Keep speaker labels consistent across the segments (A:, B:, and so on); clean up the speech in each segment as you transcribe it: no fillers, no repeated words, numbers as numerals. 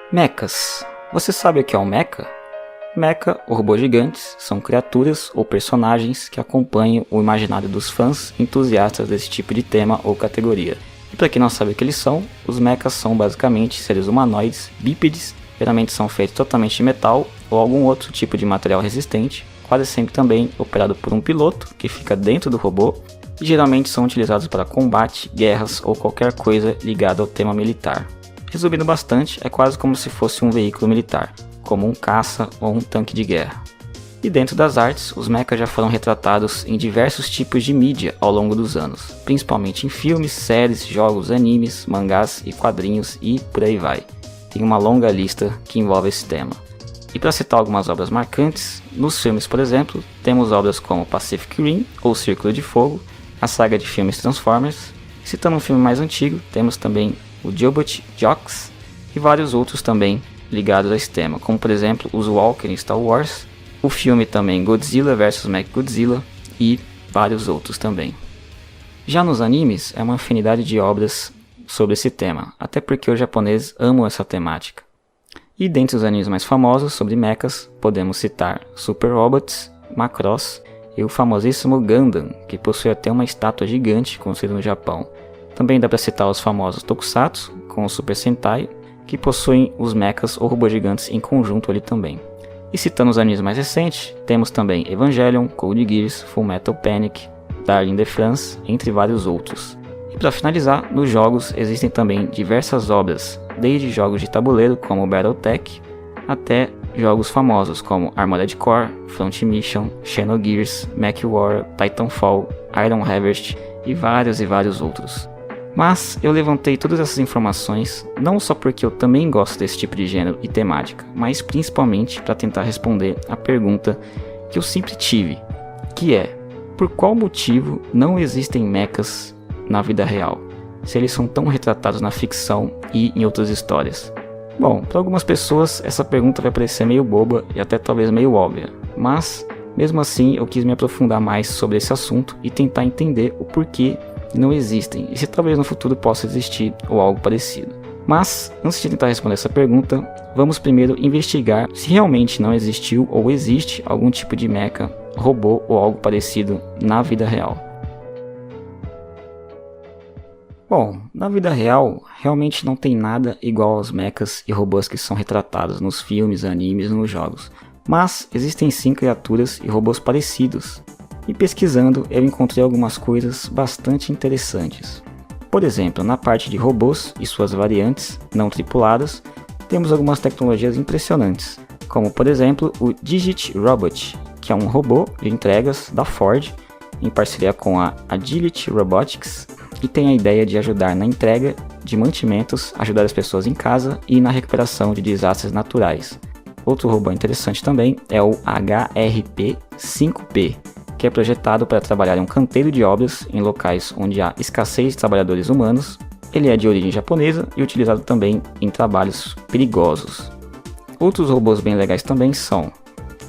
A: Mechas. Você sabe o que é um mecha? Mecha, ou robôs gigantes, são criaturas ou personagens que acompanham o imaginário dos fãs entusiastas desse tipo de tema ou categoria. E para quem não sabe o que eles são, os mechas são basicamente seres humanoides, bípedes, geralmente são feitos totalmente de metal ou algum outro tipo de material resistente, quase sempre também operado por um piloto que fica dentro do robô, e geralmente são utilizados para combate, guerras ou qualquer coisa ligada ao tema militar. Resumindo bastante, é quase como se fosse um veículo militar, como um caça ou um tanque de guerra. E dentro das artes, os mechas já foram retratados em diversos tipos de mídia ao longo dos anos, principalmente em filmes, séries, jogos, animes, mangás e quadrinhos e por aí vai. Tem uma longa lista que envolve esse tema. E para citar algumas obras marcantes, nos filmes, por exemplo, temos obras como Pacific Rim ou Círculo de Fogo, a saga de filmes Transformers. Citando um filme mais antigo, temos também o Jobot Jox e vários outros também ligados a esse tema, como por exemplo os Walker em Star Wars, o filme também Godzilla vs Mechagodzilla e vários outros também. Já nos animes é uma infinidade de obras sobre esse tema, até porque os japoneses amam essa temática. E dentre os animes mais famosos sobre mechas, podemos citar Super Robots, Macross e o famosíssimo Gundam, que possui até uma estátua gigante construída no Japão. Também dá para citar os famosos Tokusatsu, com o Super Sentai, que possuem os mechas ou robôs gigantes em conjunto ali também. E citando os animes mais recentes, temos também Evangelion, Code Geass, Fullmetal Panic, Darling in the France, entre vários outros. E para finalizar, nos jogos existem também diversas obras, desde jogos de tabuleiro como Battletech, até jogos famosos como Armored Core, Front Mission, Xenogears, MechWarrior, Titanfall, Iron Harvest e vários outros. Mas eu levantei todas essas informações não só porque eu também gosto desse tipo de gênero e temática, mas principalmente para tentar responder a pergunta que eu sempre tive, que é: por qual motivo não existem mechas na vida real, se eles são tão retratados na ficção e em outras histórias? Bom, para algumas pessoas essa pergunta vai parecer meio boba e até talvez meio óbvia, mas mesmo assim eu quis me aprofundar mais sobre esse assunto e tentar entender o porquê não existem, e se talvez no futuro possa existir ou algo parecido. Mas, antes de tentar responder essa pergunta, vamos primeiro investigar se realmente não existiu ou existe algum tipo de mecha, robô ou algo parecido na vida real. Bom, na vida real, realmente não tem nada igual aos mechas e robôs que são retratados nos filmes, animes e nos jogos. Mas existem sim criaturas e robôs parecidos. E pesquisando, eu encontrei algumas coisas bastante interessantes. Por exemplo, na parte de robôs e suas variantes não tripuladas, temos algumas tecnologias impressionantes, como por exemplo o Digit Robot, que é um robô de entregas da Ford, em parceria com a Agility Robotics, e tem a ideia de ajudar na entrega de mantimentos, ajudar as pessoas em casa e na recuperação de desastres naturais. Outro robô interessante também é o HRP-5P, que é projetado para trabalhar em um canteiro de obras em locais onde há escassez de trabalhadores humanos. Ele é de origem japonesa e utilizado também em trabalhos perigosos. Outros robôs bem legais também são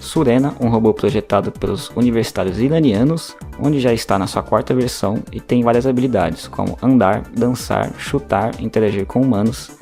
A: Surena, um robô projetado pelos universitários iranianos, onde já está na sua 4ª versão e tem várias habilidades, como andar, dançar, chutar, interagir com humanos.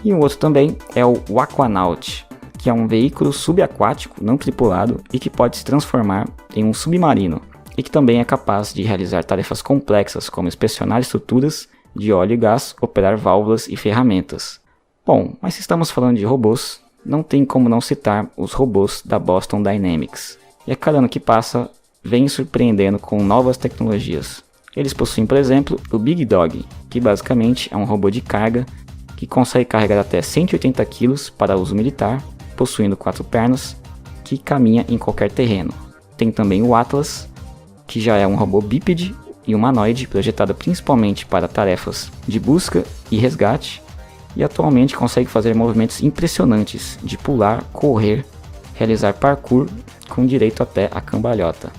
A: E um outro também é o Aquanaut, que é um veículo subaquático não tripulado e que pode se transformar em um submarino, e que também é capaz de realizar tarefas complexas como inspecionar estruturas de óleo e gás, operar válvulas e ferramentas. Bom, mas se estamos falando de robôs, não tem como não citar os robôs da Boston Dynamics. E a cada ano que passa, vem surpreendendo com novas tecnologias. Eles possuem, por exemplo, o Big Dog, que basicamente é um robô de carga que consegue carregar até 180 kg para uso militar, possuindo 4 pernas, que caminha em qualquer terreno. Tem também o Atlas, que já é um robô bípede e humanoide projetado principalmente para tarefas de busca e resgate, e atualmente consegue fazer movimentos impressionantes de pular, correr, realizar parkour com direito até a cambalhota.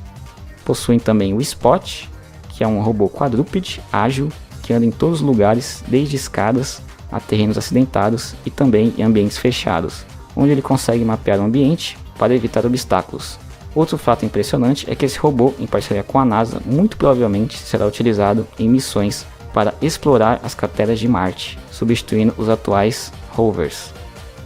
A: Possuem também o Spot, que é um robô quadrúpede ágil que anda em todos os lugares, desde escadas a terrenos acidentados e também em ambientes fechados, onde ele consegue mapear o ambiente para evitar obstáculos. Outro fato impressionante é que esse robô, em parceria com a NASA, muito provavelmente será utilizado em missões para explorar as crateras de Marte, substituindo os atuais rovers.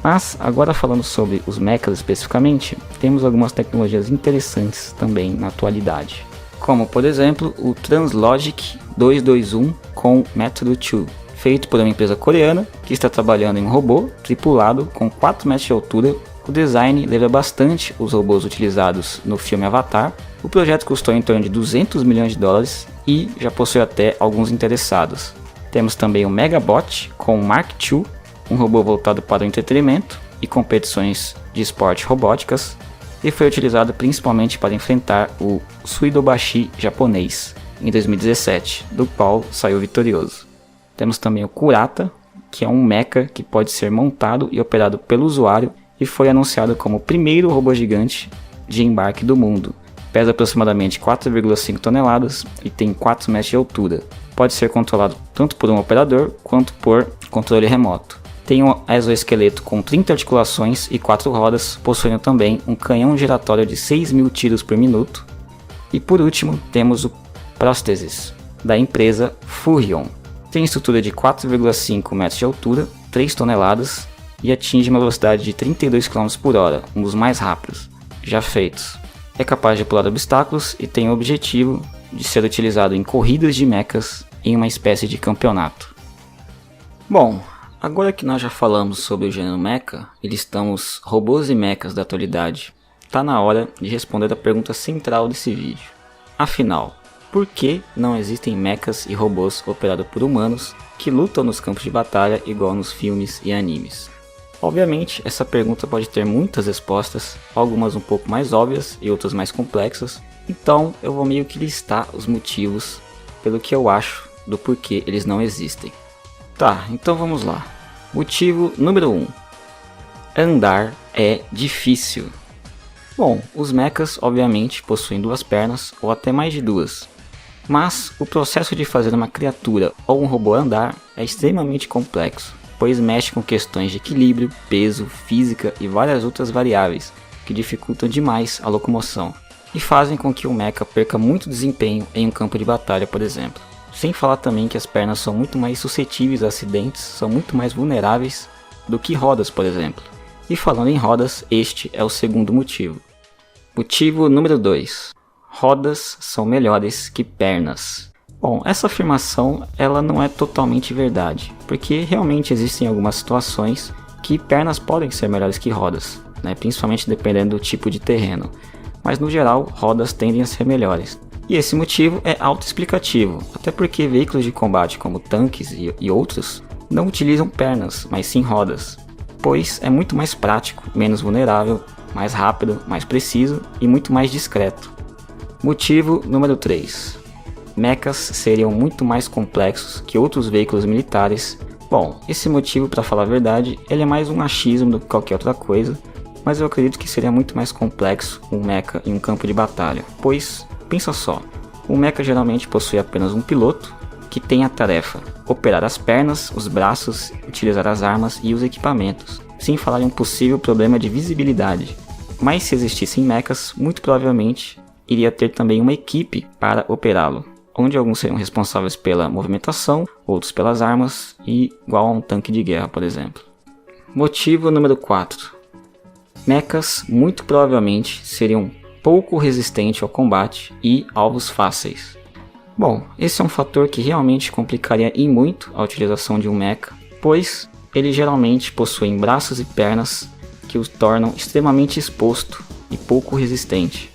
A: Mas agora falando sobre os mechas especificamente, temos algumas tecnologias interessantes também na atualidade, como por exemplo o Translogic 221 com Método 2, feito por uma empresa coreana que está trabalhando em um robô tripulado com 4 metros de altura. O design lembra bastante os robôs utilizados no filme Avatar. O projeto custou em torno de 200 milhões de dólares e já possui até alguns interessados. Temos também o Megabot com o Mark II, um robô voltado para o entretenimento e competições de esporte robóticas, e foi utilizado principalmente para enfrentar o Suidobashi japonês em 2017, do qual saiu vitorioso. Temos também o Kurata, que é um mecha que pode ser montado e operado pelo usuário e foi anunciado como o primeiro robô gigante de embarque do mundo. Pesa aproximadamente 4,5 toneladas e tem 4 metros de altura. Pode ser controlado tanto por um operador quanto por controle remoto. Tem um exoesqueleto com 30 articulações e 4 rodas, possuindo também um canhão giratório de 6.000 tiros por minuto. E por último, temos o Prosthesis, da empresa Furrion. Tem estrutura de 4,5 metros de altura, 3 toneladas e atinge uma velocidade de 32 km por hora, um dos mais rápidos já feitos. É capaz de pular obstáculos e tem o objetivo de ser utilizado em corridas de mechas em uma espécie de campeonato. Bom, agora que nós já falamos sobre o gênero mecha e listamos robôs e mechas da atualidade, está na hora de responder a pergunta central desse vídeo. Afinal, por que não existem mechas e robôs operados por humanos que lutam nos campos de batalha igual nos filmes e animes? Obviamente, essa pergunta pode ter muitas respostas, algumas um pouco mais óbvias e outras mais complexas, então eu vou meio que listar os motivos pelo que eu acho do porquê eles não existem. Tá, então vamos lá. Motivo número 1. Andar é difícil. Bom, os mechas obviamente possuem 2 pernas ou até mais de 2. Mas o processo de fazer uma criatura ou um robô andar é extremamente complexo, pois mexe com questões de equilíbrio, peso, física e várias outras variáveis que dificultam demais a locomoção e fazem com que o mecha perca muito desempenho em um campo de batalha, por exemplo. Sem falar também que as pernas são muito mais suscetíveis a acidentes, são muito mais vulneráveis do que rodas, por exemplo. E falando em rodas, este é o segundo motivo. Motivo número 2. Rodas são melhores que pernas. Bom, essa afirmação ela não é totalmente verdade, porque realmente existem algumas situações que pernas podem ser melhores que rodas, né? Principalmente dependendo do tipo de terreno, mas no geral rodas tendem a ser melhores. E esse motivo é autoexplicativo, até porque veículos de combate como tanques e outros não utilizam pernas, mas sim rodas, pois é muito mais prático, menos vulnerável, mais rápido, mais preciso e muito mais discreto. Motivo número 3. Mechas seriam muito mais complexos que outros veículos militares. Bom, esse motivo, para falar a verdade, ele é mais um achismo do que qualquer outra coisa, mas eu acredito que seria muito mais complexo um mecha em um campo de batalha, pois, pensa só, um mecha geralmente possui apenas um piloto, que tem a tarefa operar as pernas, os braços, utilizar as armas e os equipamentos, sem falar em um possível problema de visibilidade. Mas se existissem mechas, muito provavelmente iria ter também uma equipe para operá-lo, onde alguns seriam responsáveis pela movimentação, outros pelas armas, e igual a um tanque de guerra, por exemplo. Motivo número 4. Mechas muito provavelmente seriam pouco resistentes ao combate e alvos fáceis. Bom, esse é um fator que realmente complicaria e muito a utilização de um mecha, pois eles geralmente possuem braços e pernas que os tornam extremamente exposto e pouco resistente.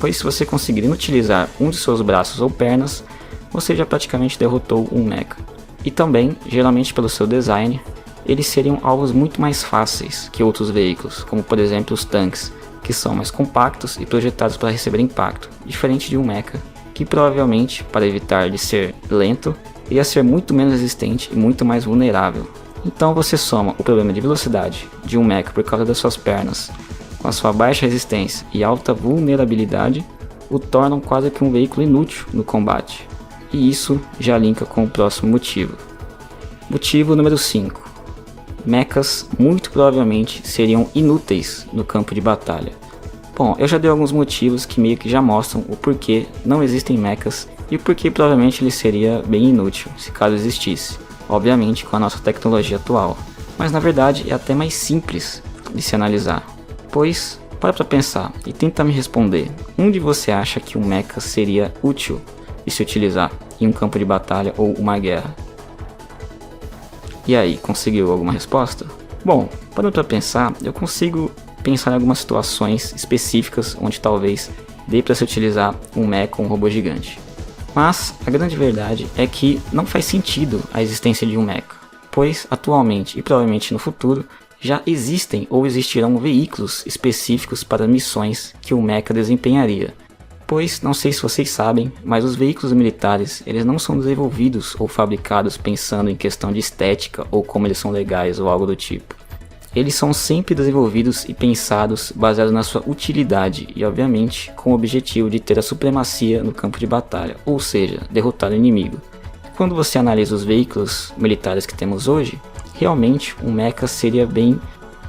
A: Pois se você conseguir inutilizar um de seus braços ou pernas, você já praticamente derrotou um mecha. E também, geralmente pelo seu design, eles seriam alvos muito mais fáceis que outros veículos, como por exemplo os tanques, que são mais compactos e projetados para receber impacto, diferente de um mecha, que provavelmente, para evitar de ser lento, iria ser muito menos resistente e muito mais vulnerável. Então você soma o problema de velocidade de um mecha por causa das suas pernas, com a sua baixa resistência e alta vulnerabilidade, o tornam quase que um veículo inútil no combate. E isso já linka com o próximo motivo. Motivo número 5. Mechas muito provavelmente seriam inúteis no campo de batalha. Bom, eu já dei alguns motivos que meio que já mostram o porquê não existem mechas e o porquê provavelmente ele seria bem inútil, se caso existisse, obviamente com a nossa tecnologia atual. Mas na verdade é até mais simples de se analisar, pois para pra pensar e tenta me responder, onde você acha que um mecha seria útil de se utilizar em um campo de batalha ou uma guerra? E aí, conseguiu alguma resposta? Bom, parando pra pensar, eu consigo pensar em algumas situações específicas onde talvez dê para se utilizar um mecha ou um robô gigante. Mas a grande verdade é que não faz sentido a existência de um mecha, pois atualmente e provavelmente no futuro já existem ou existirão veículos específicos para missões que o mecha desempenharia. Pois, não sei se vocês sabem, mas os veículos militares eles não são desenvolvidos ou fabricados pensando em questão de estética ou como eles são legais ou algo do tipo. Eles são sempre desenvolvidos e pensados baseados na sua utilidade e, obviamente, com o objetivo de ter a supremacia no campo de batalha, ou seja, derrotar o inimigo. Quando você analisa os veículos militares que temos hoje, realmente um mecha seria bem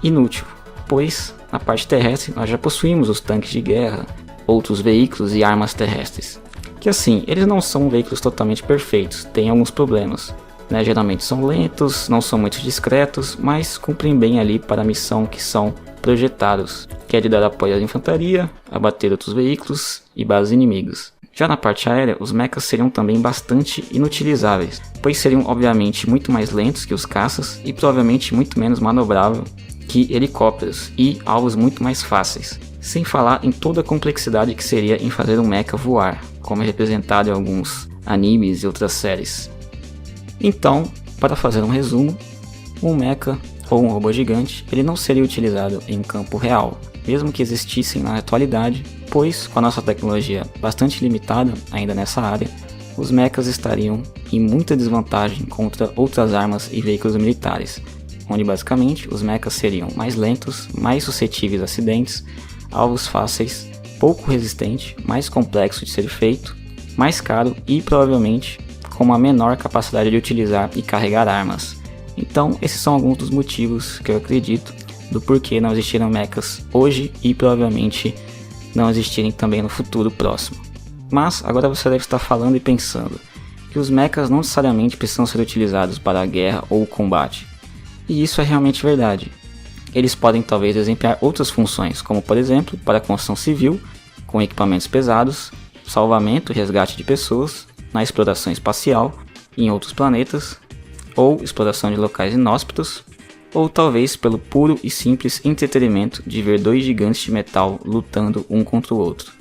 A: inútil, pois na parte terrestre nós já possuímos os tanques de guerra, outros veículos e armas terrestres, que assim, eles não são veículos totalmente perfeitos, têm alguns problemas, né? Geralmente são lentos, não são muito discretos, mas cumprem bem ali para a missão que são projetados, que é de dar apoio à infantaria, abater outros veículos e bases inimigas. Já na parte aérea, os mechas seriam também bastante inutilizáveis, pois seriam obviamente muito mais lentos que os caças e provavelmente muito menos manobrável que helicópteros e alvos muito mais fáceis. Sem falar em toda a complexidade que seria em fazer um mecha voar, como é representado em alguns animes e outras séries. Então, para fazer um resumo, um mecha ou um robô gigante ele não seria utilizado em campo real, mesmo que existissem na atualidade, pois com a nossa tecnologia bastante limitada ainda nessa área, os mechas estariam em muita desvantagem contra outras armas e veículos militares, onde basicamente os mechas seriam mais lentos, mais suscetíveis a acidentes, alvos fáceis, pouco resistente, mais complexo de ser feito, mais caro e provavelmente com uma menor capacidade de utilizar e carregar armas. Então esses são alguns dos motivos que eu acredito do porquê não existiram mechas hoje e provavelmente não existirem também no futuro próximo. Mas agora você deve estar falando e pensando que os mechas não necessariamente precisam ser utilizados para a guerra ou o combate. E isso é realmente verdade. Eles podem talvez desempenhar outras funções, como por exemplo para a construção civil, com equipamentos pesados, salvamento e resgate de pessoas, na exploração espacial, em outros planetas, ou exploração de locais inóspitos, ou talvez pelo puro e simples entretenimento de ver dois gigantes de metal lutando um contra o outro.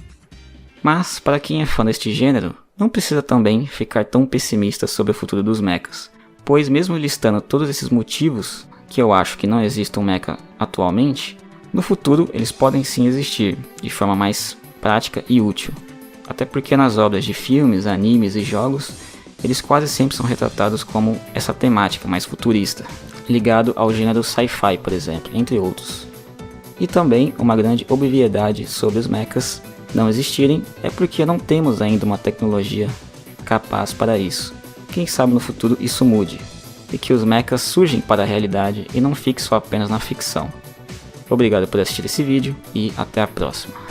A: Mas, para quem é fã deste gênero, não precisa também ficar tão pessimista sobre o futuro dos mechas, pois mesmo listando todos esses motivos, que eu acho que não existe um mecha atualmente, no futuro eles podem sim existir, de forma mais prática e útil. Até porque nas obras de filmes, animes e jogos, eles quase sempre são retratados como essa temática mais futurista, ligado ao gênero sci-fi, por exemplo, entre outros. E também uma grande obviedade sobre os mechas não existirem é porque não temos ainda uma tecnologia capaz para isso. Quem sabe no futuro isso mude, e que os mechas surgem para a realidade e não fiquem só apenas na ficção. Obrigado por assistir esse vídeo e até a próxima.